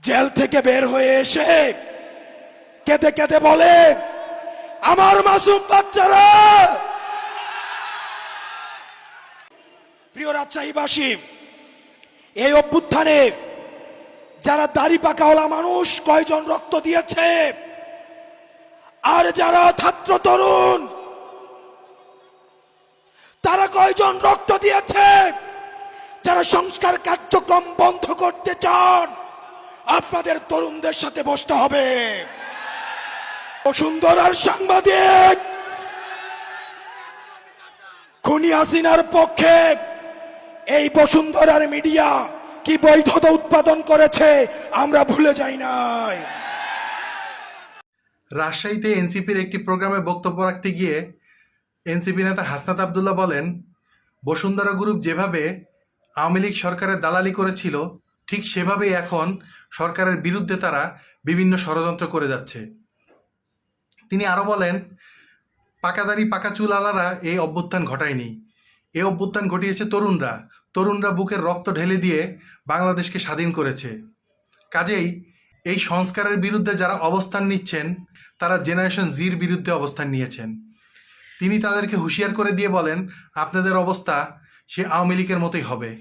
Jail থেকে বের হয়ে এসে কেঁদে কেঁদে বলে, আমার মাসুম বাচ্চারা। প্রিয় রাজশাহীবাসী, এই অভ্যুত্থানে যারা দাড়ি পাকাওয়ালা মানুষ কয়জন রক্ত দিয়েছে, আর যারা ছাত্র তরুণ তারা কয়জন রক্ত দিয়েছে? যারা সংস্কার কার্যক্রম বন্ধ করতে চান, আপনাদের তরুণদের সাথে বসতে হবে। বসুন্ধরার সাংবাদিক খুনি হাসিনার পক্ষে এই বসুন্ধরার মিডিয়া কি বৈধতা উৎপাদন করেছে আমরা ভুলে যাই নাই। রাজশাহীতে এনসিপির একটি প্রোগ্রামে বক্তব্য রাখতে গিয়ে এনসিপি নেতা হাসনাত আবদুল্লাহ বলেন, বসুন্ধরা গ্রুপ যেভাবে আওয়ামী লীগ সরকারের দালালি করেছিল, ঠিক সেভাবেই এখন সরকারের বিরুদ্ধে তারা বিভিন্ন ষড়যন্ত্র করে যাচ্ছে। তিনি আরও বলেন, পাকাদারি পাকা চুলালারা এই অভ্যুত্থান ঘটায়নি, এই অভ্যুত্থান ঘটিয়েছে তরুণরা বুকের রক্ত ঢেলে দিয়ে বাংলাদেশকে স্বাধীন করেছে। কাজেই এই সংস্কারের বিরুদ্ধে যারা অবস্থান নিচ্ছেন তারা জেনারেশন জির বিরুদ্ধে অবস্থান নিয়েছেন। তিনি তাদেরকে হুঁশিয়ার করে দিয়ে বলেন, আপনাদের অবস্থা সে আওয়ামী লীগের মতোই হবে।